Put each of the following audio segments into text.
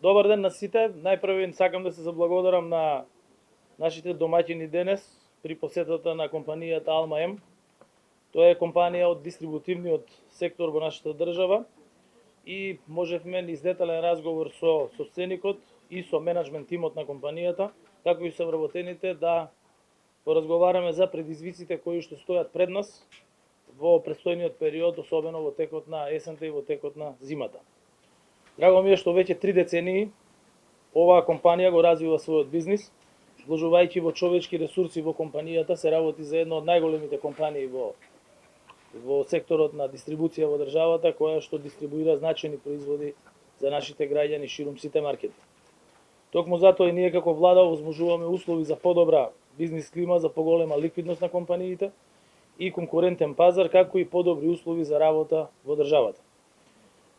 Добар ден на сите. Најпрво сакам да се заблагодарам на нашите домаќини денес при посетата на компанијата Алма М. Тоа е компанија од дистрибутивниот сектор во нашата држава и можевме низ детален разговор со собственикот и со менаџмент тимот на компанијата, како и со вработените да поразговараме за предизвиците кои што стојат пред нас во престојниот период, особено во текот на есента и во текот на зимата. Драго ми е што веќе 3 децении оваа компанија го развива својот бизнис, вложувајќи во човечки ресурси во компанијата, се работи за една од најголемите компании во секторот на дистрибуција во државата, која што дистрибуира значајни производи за нашите граѓани ширум сите маркети. Токму затоа и ние како влада овозможуваме услови за подобра бизнис клима, за поголема ликвидност на компаниите и конкурентен пазар, како и подобри услови за работа во државата.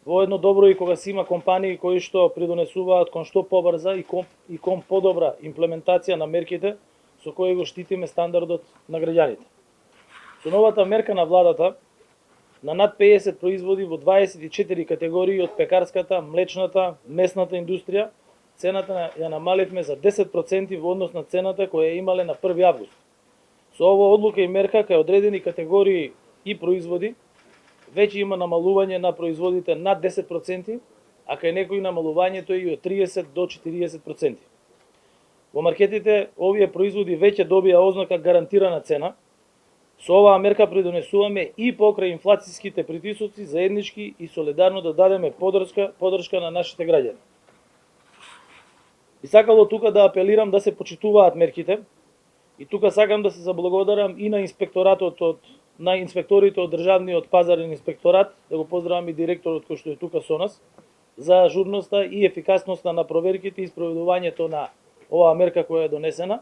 Во едно добро и кога се има компании кои што придонесуваат кон што побрза и кон подобра имплементација на мерките со кои го штитиме стандардот на граѓаните. Со новата мерка на владата на над 50 производи во 24 категории од пекарската, млечната, месната индустрија, цената ја намаливме за 10% во однос на цената која имале на 1 август. Со оваа одлука и мерка кај одредени категории и производи веќе има намалување на производите над 10%, а кај некои намалувањето е и од 30 до 40%. Во маркетите овие производи веќе добија ознака гарантирана цена. Со оваа мерка придонесуваме и покрај инфлацијските притисоци заеднички и солидарно да дадеме поддршка на нашите граѓани. И сакало тука да апелирам да се почитуваат мерките и тука сакам да се заблагодарам и на инспекторите од Државниот пазарен инспекторат, да го поздравам и директорот кој што е тука со нас, за ажурноста и ефикасноста на проверките и спроведувањето на оваа мерка која е донесена.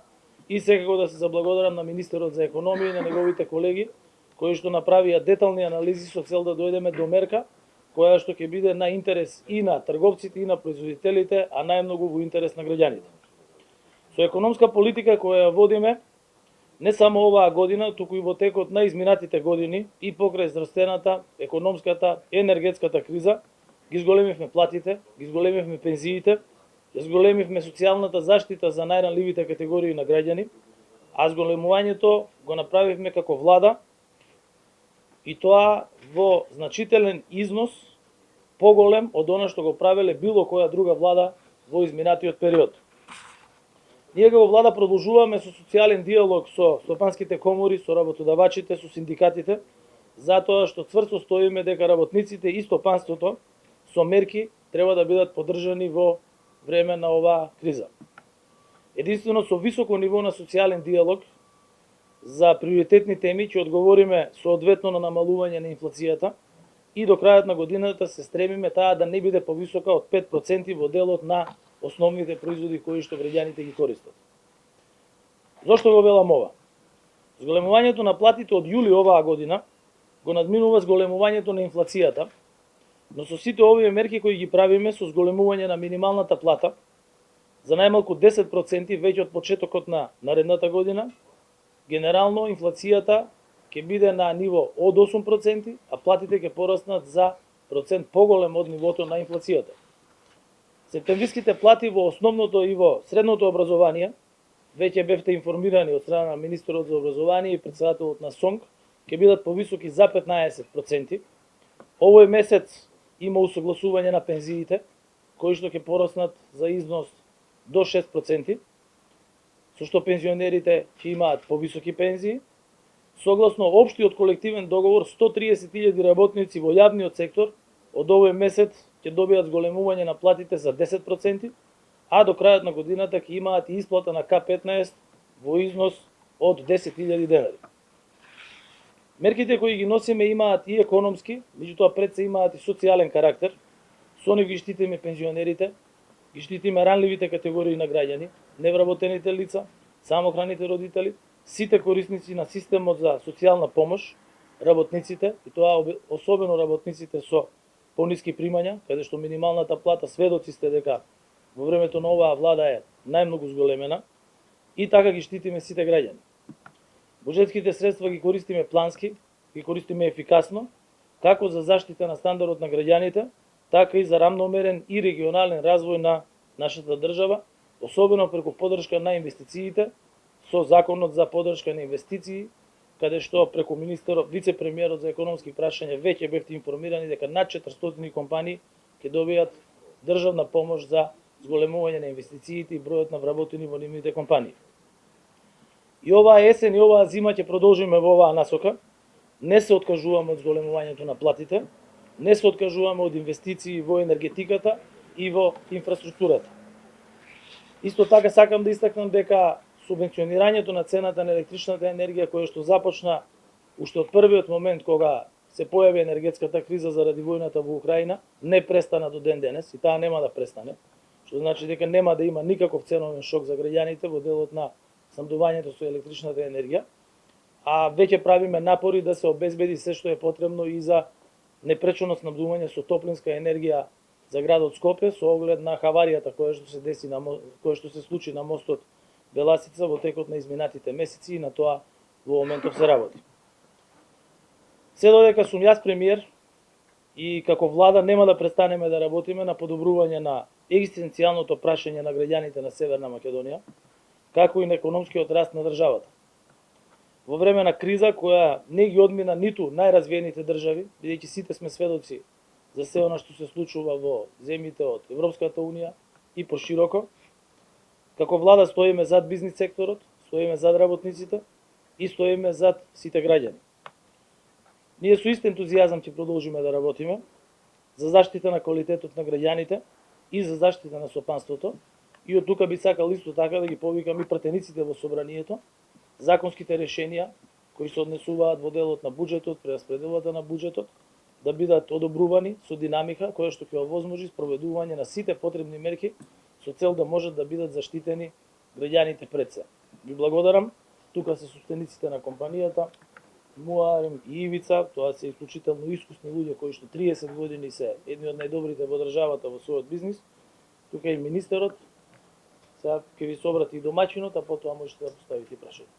И секако да се заблагодарам на министерот за економија и на неговите колеги, кои што направија детални анализи со цел да дојдеме до мерка која што ќе биде на интерес и на трговците и на производителите, а најмногу во интерес на граѓаните. Со економска политика која водиме, не само оваа година, туку и во текот на изминатите години и покрај здравствената, економската, енергетската криза, ги зголемивме платите, ги зголемивме пензиите, ги зголемивме социјалната заштита за најранливите категории на граѓани, а зголемувањето го направивме како влада и тоа во значителен износ поголем од она што го правеле било која друга влада во изминатиот период. Ние како влада продолжуваме со социјален диалог со стопанските комори, со работодавачите, со синдикатите, затоа што цврсто стоиме дека работниците и стопанството со мерки треба да бидат поддржани во време на оваа криза. Единствено со високо ниво на социјален диалог за приоритетни теми ќе одговориме соодветно на намалување на инфлацијата и до крајот на годината се стремиме таа да не биде повисока од 5% во делот на основните производи кои што граѓаните ги користат. Зошто го велам ова? Зголемувањето на платите од јули оваа година го надминува зголемувањето на инфлацијата, но со сите овие мерки кои ги правиме со зголемување на минималната плата за најмалку 10% веќе од почетокот на наредната година, генерално инфлацијата ќе биде на ниво од 8%, а платите ќе пораснат за процент поголем од нивото на инфлацијата. Септемвриските плати во основното и во средното образование, веќе бевте информирани од страна на министерот за образование и претседателот на СОНК, ќе бидат повисоки за 15%. Овој месец има усогласување на пензиите, кои што ќе пораснат за износ до 6%, со што пензионерите ќе имаат повисоки пензии. Согласно општиот колективен договор, 130.000 работници во јавниот сектор од овој месец ќе добијат зголемување на платите за 10%, а до крајот на годината ќе имаат и исплата на К15 во износ од 10.000 денари. Мерките кои ги носиме имаат и економски, меѓутоа пред се имаат и социјален карактер. Со нив ги штитиме пензионерите, ги штитиме ранливите категории на граѓани, невработените лица, самохраните родители, сите корисници на системот за социјална помош, работниците, и тоа особено работниците со пониски примања, каде што минималната плата сведоци сте дека во времето на оваа влада е најмногу зголемена, и така ги штитиме сите граѓани. Буџетските средства ги користиме плански, ги користиме ефикасно, како за заштита на стандардот на граѓаните, така и за рамномерен и регионален развој на нашата држава, особено преку поддршка на инвестициите, со Законот за поддршка на инвестиции, каде што преку министерот, вице-премиерот за економски прашања веќе бевте информирани дека над 400 компании ќе добијат државна помош за зголемување на инвестициите и бројот на вработени во нивните компании. И оваа есен и оваа зима ќе продолжиме во оваа насока. Не се откажуваме од зголемувањето на платите, не се откажуваме од инвестиции во енергетиката и во инфраструктурата. Исто така сакам да истакнам дека субвенционирањето на цената на електричната енергија, која што започна уште од првиот момент кога се појави енергетската криза заради војната во Украина, не престана до ден денес и таа нема да престане, што значи дека нема да има никаков ценовен шок за граѓаните во делот на снабдувањето со електричната енергија, а веќе правиме напори да се обезбеди се што е потребно и за непречено снабдување со топлинска енергија за градот Скопје со оглед на хаваријата која што се деси која што се случи на мостот Беласица во текот на изминатите месеци и на тоа во моментов се работи. Се додека сум јас премиер и како влада нема да престанеме да работиме на подобрување на екзистенцијалното прашање на граѓаните на Северна Македонија, како и на економскиот раст на државата. Во време на криза која не ги одмина ниту најразвиените држави, бидејќи сите сме сведоци за се она што се случува во земјите од Европската унија и пошироко, како влада стоиме зад бизнис секторот, стоиме зад работниците и стоиме зад сите граѓани. Ние со ист ентузијазам ќе продолжиме да работиме за заштита на квалитетот на граѓаните и за заштита на сопанството, и од тука би сакал исто така да ги повикам и пратениците во собранието, законските решенија кои се однесуваат во делот на буџетот, прераспределата на буџетот, да бидат одобрувани со динамика која што ќе овозможи спроведување на сите потребни мерки со цел да можат да бидат заштитени граѓаните пред се. Ви благодарам. Тука се собствениците на компанијата, Муарем и Ивица, тоа се исклучително искусни луѓе кои што 30 години се едни од најдобрите во државата во својот бизнис. Тука и министерот. Сега ќе ви се обрати и домаќинот, а потоа можете да поставите прашање.